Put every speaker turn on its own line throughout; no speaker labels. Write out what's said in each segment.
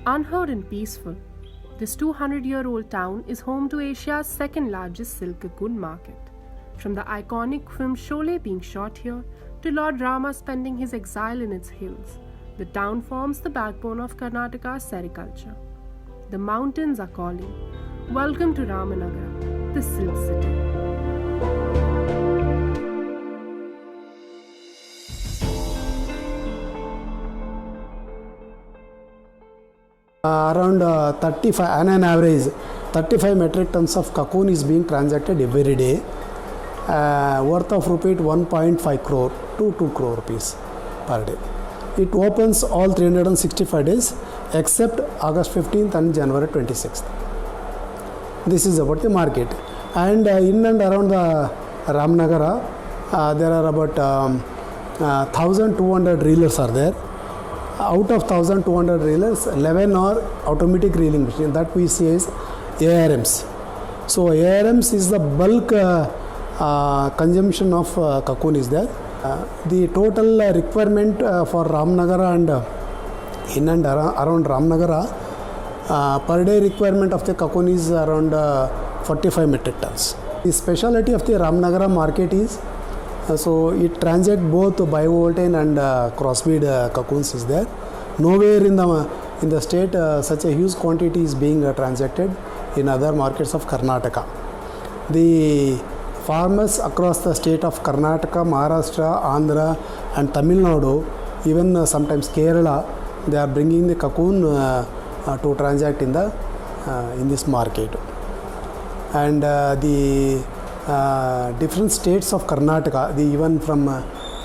Unheard and peaceful, this 200-year-old town is home to Asia's second-largest silk cocoon market. From the iconic film Sholay being shot here to Lord Rama spending his exile in its hills, the town forms the backbone of Karnataka's sericulture. The mountains are calling. Welcome to Ramanagara, the Silk City.
Around 35, on an average, 35 metric tons of cocoon is being transacted every day, worth of rupees 1.5 crore to 2 crore rupees per day. It opens all 365 days except August 15th and January 26th. This is about the market. And in and around the Ramnagara, there are about 1200 reelers are there. Out of 1200 reelers, 11 are automatic reeling machine that we see as ARMs. So ARMs is the bulk consumption of cocoon is there. The total requirement for Ramnagara and in and around Ramnagara, per day requirement of the cocoon is around 45 metric tons. The speciality of the Ramnagara market is so it transacts both bio-volatile and crossbreed cocoons is there. Nowhere in the state such a huge quantity is being transacted in other markets of Karnataka. The farmers across the state of Karnataka, Maharashtra, Andhra and Tamil Nadu, even sometimes Kerala, they are bringing the cocoon to transact in this market. And the different states of Karnataka, even from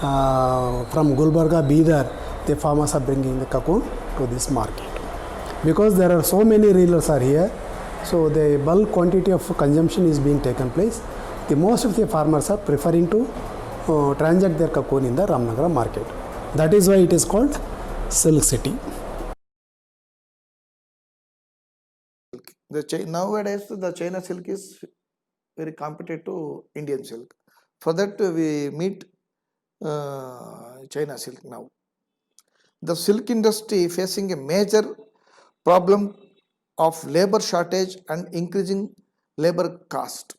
Gulbarga, Bidar, the farmers are bringing the cocoon to this market. Because there are so many reelers are here, so the bulk quantity of consumption is being taken place. The most of the farmers are preferring to transact their cocoon in the Ramnagara market. That is why it is called Silk City.
Nowadays, the China silk is very competitive to Indian silk. For that, we meet China silk now. The silk industry facing a major problem of labor shortage and increasing labor cost.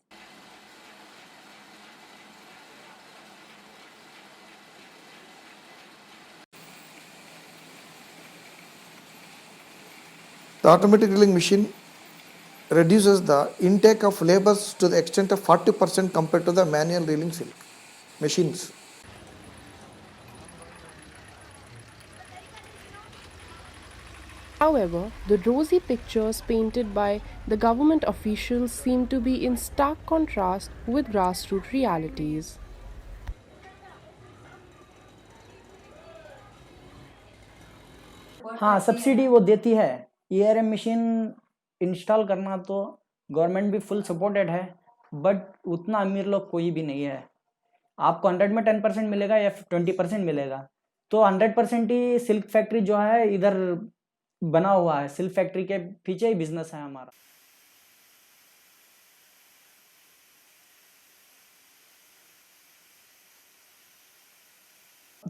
The automatic reeling machine reduces the intake of labors to the extent of 40% compared to the manual reeling silk machines.
However, the rosy pictures painted by the government officials seem to be in stark contrast with grassroots realities.
हाँ, subsidy वो देती है। ARM machine install करना तो government भी full supported है, but उतना अमीर लोग कोई भी नहीं है। आपको 100 में 10% मिलेगा या 20% मिलेगा। तो 100% ही सिल्क फैक्ट्री जो है इधर बना हुआ है, सिल्क फैक्ट्री के पीछे ही बिजनेस है हमारा।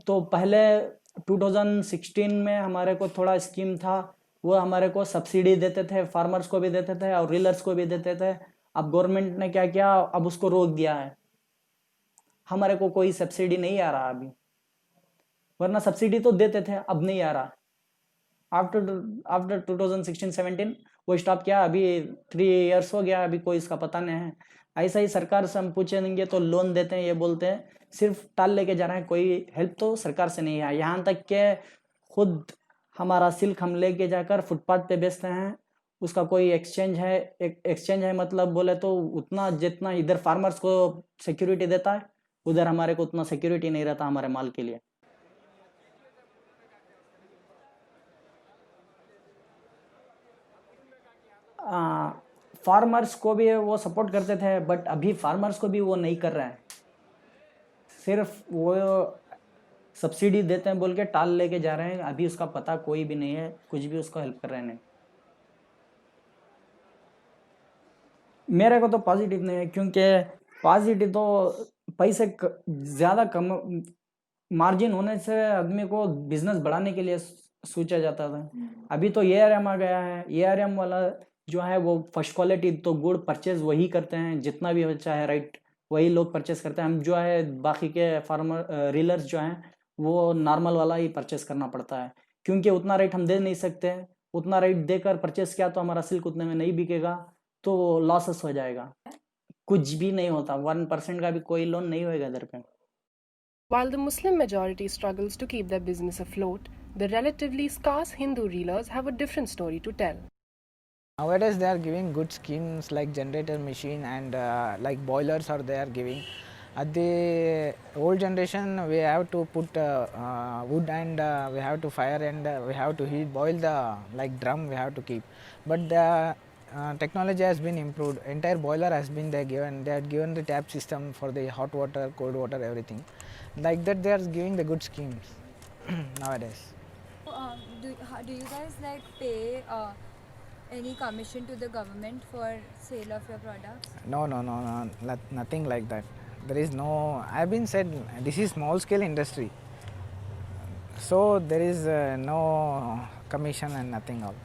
तो पहले 2016 में हमारे को थोड़ा स्कीम था, वो हमारे को सब्सिडी देते थे, फार्मर्स को भी देते थे और रीलर्स को भी देते थे। अब गवर्नमेंट ने क्या किया, अब उसको रोक दिया है। हमारे को कोई सब्सिडी नहीं आ रहा अभी, वरना सब्सिडी तो देते थे, अब नहीं आ रहा। आफ्टर 2016-17 वो स्टॉप किया। अभी 3 इयर्स हो गया, अभी कोई इसका पता नहीं है। ऐसा ही सरकार से हम पूछेंगे तो लोन देते हैं, ये बोलते हैं, सिर्फ टाल लेके जा रहे हैं, कोई हेल्प तो सरकार से नहीं है। यहाँ तक के खुद हमारा सिल्क हम लेके जाकर फुटपाथ पे बेचते हैं, उसका कोई एक्सचेंज है मतलब बोले तो उतना जितना इधर फार्मर्स को सिक्योरिटी देता है, उधर हमारे को उतना सिक्योरिटी नहीं रहता हमारे माल के लिए। फार्मर्स को भी वो सपोर्ट करते थे, बट अभी फार्मर्स को भी वो नहीं कर रहे हैं। सिर्फ वो सब्सिडी देते हैं बोल के टाल लेके जा रहे हैं। अभी उसका पता कोई भी नहीं है, कुछ भी उसको हेल्प कर रहे हैं नहीं। मेरे को तो पॉजिटिव नहीं है, क्योंकि पॉजिटिव तो पैसे ज़्यादा कम मार्जिन होने से आदमी को बिजनेस बढ़ाने के लिए सोचा जाता था। अभी तो ARM आ गया है। ARM वाला जो है वो फर्स्ट क्वालिटी तो गुड़ परचेज वही करते हैं, जितना भी बचा है राइट वही लोग परचेस करते हैं। हम जो है बाकी के फार्मर रीलर्स जो हैं वो नॉर्मल वाला ही परचेस करना पड़ता है, क्योंकि उतना रेट हम दे नहीं सकते। उतना रेट देकर परचेस किया तो हमारा सिल्क उतने में नहीं बिकेगा, तो लॉसेस हो जाएगा। कुछ भी नहीं होता, 1% का भी कोई लोन नहीं होएगा इधर पे।
While the Muslim majority struggles to keep their business afloat, the relatively scarce Hindu reelers have a different story to tell.
Nowadays they are giving good schemes like generator machine and like boilers are they are giving. At the old generation we have to put wood and we have to fire and we have to heat boil the like drum we have to keep. But the technology has been improved. Entire boiler has been they have given the tap system for the hot water, cold water, everything. Like that they are giving the good schemes nowadays.
Do you guys like pay any commission to the government for sale of your products?
No, nothing like that. There is no, I've been said this is small scale industry. So there is no commission and nothing all.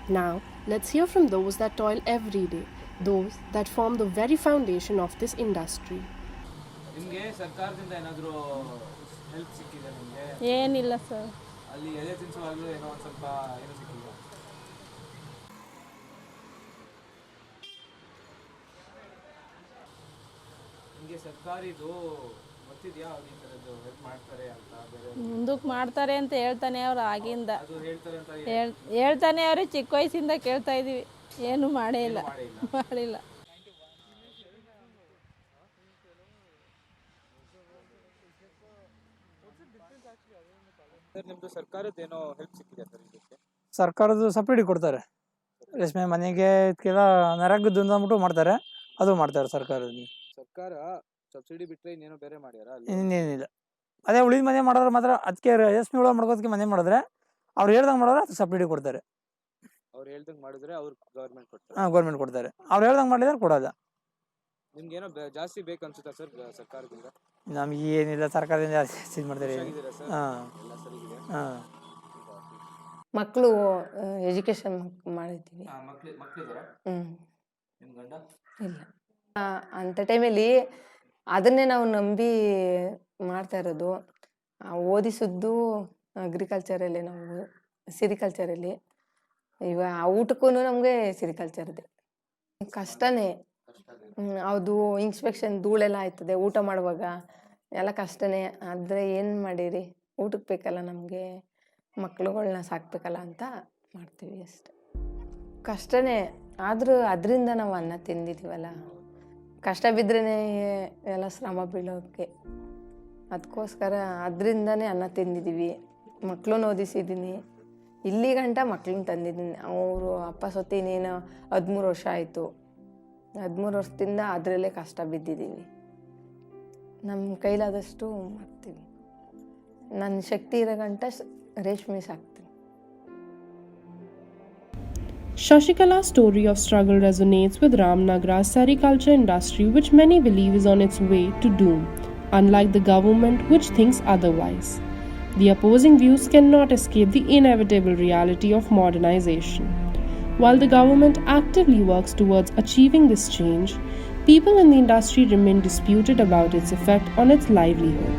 Now, let's hear from those that toil every day, those that form the very foundation of this industry.
ನಿಮಗೆ ಸರ್ಕಾರದಿಂದ ಏನಾದರೂ help ಸಿಕ್ಕಿದೆ ನಿಮಗೆ?
ಏನಿಲ್ಲ sir.
ಅಲ್ಲಿ ಎಲೆ ತಿನ್ಸುವಾಗಲೂ ಏನೋ ಒಂದು ಸ್ವಲ್ಪ ಏನೂ ಸಿಕ್ಕಿಲ್ಲ? ನಿಮಗೆ ಸರ್ಕಾರಿದು ಗೊತ್ತಿದೆಯಾ ಅವ್ರು ಈ ಥರದ್ದು ಹೆಲ್ಪ್ ಮಾಡ್ತಾರೆ ಅಂತ? ಬೇರೆ
ಮುಂದಕ್ಕೆ ಮಾಡ್ತಾರೆ ಅಂತ ಹೇಳ್ತಾನೆ ಅವ್ರು ಆಗಿಂದ.
ಅದು ಹೇಳ್ತಾರೆ ಅಂತ
ಹೇಳ್ತಾನೆ ಅವ್ರು, ಚಿಕ್ಕ ವಯಸ್ಸಿಂದ ಕೇಳ್ತಾ ಇದೀವಿ, ಏನು ಮಾಡೇ ಇಲ್ಲ, ಮಾಡಿಲ್ಲ.
ಸರ್ ನಿಮ್ಮದು ಸರ್ಕಾರದ್ದೇನೋ ಹೆಲ್ಪ್ ಸಿಕ್ಕಿದೆ ಸರ್ ಇದಕ್ಕೆ?
ಸರ್ಕಾರದ ಸಬ್ಸಿಡಿ ಕೊಡ್ತಾರೆ, ರೇಷ್ಮೆ ಮನೆಗೆ ಇದಕ್ಕೆಲ್ಲ ನರಗದ್ದು ಅಂದ್ಬಿಟ್ಟು ಮಾಡ್ತಾರೆ, ಅದು ಮಾಡ್ತಾರೆ ಸರ್ಕಾರದಲ್ಲಿ.
ಸರ್ಕಾರ ಸಬ್ಸಿಡಿ ಬಿಟ್ಟರೆ ಇನ್ನೇನೋ ಬೇರೆ ಮಾಡ್ಯಾರ?
ಇನ್ನೇನಿಲ್ಲ, ಅದೇ ಉಳಿದ ಮನೆ ಮಾಡಿದ್ರೆ ಮಾತ್ರ ಅದಕ್ಕೆ ರೇಷ್ಮೆ ಹುಳ ಮಾಡ್ಕೋದಕ್ಕೆ ಮನೆ ಮಾಡಿದ್ರೆ ಅವ್ರು ಹೇಳ್ದಂಗೆ ಮಾಡಿದ್ರೆ ಅದು ಸಬ್ಸಿಡಿ ಕೊಡ್ತಾರೆ.
ಅವ್ರು ಹೇಳ್ದಂಗೆ ಮಾಡಿದ್ರೆ ಅವ್ರು ಗೌರ್ಮೆಂಟ್ ಕೊಡ್ತಾರೆ?
ಹಾಂ, ಗೌರ್ಮೆಂಟ್ ಕೊಡ್ತಾರೆ. ಅವ್ರು ಹೇಳ್ದಂಗೆ ಮಾಡಿದ್ರೆ ಕೊಡೋಲ್ಲ.
ನಿಮ್ಗೇನೋ ಜಾಸ್ತಿ ಬೇಕು ಅನ್ಸುತ್ತಾ ಸರ್ ಸರ್ಕಾರದಿಂದ?
ನಮ್ಗೆ ಏನಿಲ್ಲ, ಸರ್ಕಾರದಿಂದ ಜಾಸ್ತಿ ಇದು ಮಾಡ್ತಾರೆ. ಹಾಂ
ಎಲ್ಲ ಸರಿಗಿದೆ?
ಹಾಂ,
ಮಕ್ಕಳು ಎಜುಕೇಶನ್ ಮಾಡಿದ್ದೀವಿ.
ಮಕ್ಕಳಿದ್ದಾರೆ? ನಿಮ್ಮ ಗಂಡ?
ಇಲ್ಲ, ಅಂಥ ಟೈಮಲ್ಲಿ ಅದನ್ನೇ ನಾವು ನಂಬಿ ಮಾಡ್ತಾ ಇರೋದು. ಓದಿಸಿದ್ದು ಅಗ್ರಿಕಲ್ಚರಲ್ಲಿ, ನಾವು ಸಿರಿಕಲ್ಚರಲ್ಲಿ. ಇವಾಗ ಊಟಕ್ಕೂ ನಮಗೆ ಸಿರಿಕಲ್ಚರ್ದೆ ಕಷ್ಟನೇ. ಅದು ಇನ್ಸ್ಪೆಕ್ಷನ್ ಧೂಳೆಲ್ಲ ಆಯ್ತದೆ ಊಟ ಮಾಡುವಾಗ, ಎಲ್ಲ ಕಷ್ಟನೇ. ಆದರೆ ಏನು ಮಾಡಿರಿ, ಊಟಕ್ಕೆ ಬೇಕಲ್ಲ, ನಮಗೆ ಮಕ್ಳುಗಳ್ನ ಸಾಕಬೇಕಲ್ಲ ಅಂತ ಮಾಡ್ತೀವಿ ಅಷ್ಟೆ. ಕಷ್ಟನೇ, ಆದರೂ ಅದರಿಂದ ನಾವು ಅನ್ನ ತಿಂದಿದ್ದೀವಲ್ಲ, ಕಷ್ಟ ಬಿದ್ರೇ ಎಲ್ಲ ಶ್ರಮ ಬೀಳೋಕ್ಕೆ. ಅದಕ್ಕೋಸ್ಕರ ಅದರಿಂದನೇ ಅನ್ನ ತಿಂದಿದ್ದೀವಿ. ಮಕ್ಕಳನ್ನ ಓದಿಸಿದ್ದೀನಿ, ಇಲ್ಲಿ ಗಂಟ ಮಕ್ಳನ್ನ ತಂದಿದ್ದೀನಿ. ಅವರು ಅಪ್ಪ ಸೊತ್ತಿ ಇನ್ನೇನು 13 ವರ್ಷ ಆಯಿತು. 13 ವರ್ಷದಿಂದ ಅದರಲ್ಲೇ ಕಷ್ಟ ಬಿದ್ದಿದ್ದೀವಿ. ನಮ್ಮ ಕೈಲಾದಷ್ಟು ಮಾಡ್ತೀವಿ. ನನ್ನ ಶಕ್ತಿ ಇರೋ ಗಂಟ ರೇಷ್ಮೆ ಸಾಕ್ತೀನಿ.
Shashikala's story of struggle resonates with Ramnagar's sericulture industry, which many believe is on its way to doom, unlike the government which thinks otherwise. The opposing views cannot escape the inevitable reality of modernization. While the government actively works towards achieving this change, people in the industry remain disputed about its effect on its livelihood.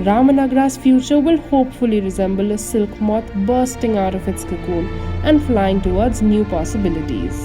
Ramanagar's future will hopefully resemble a silk moth bursting out of its cocoon and flying towards new possibilities.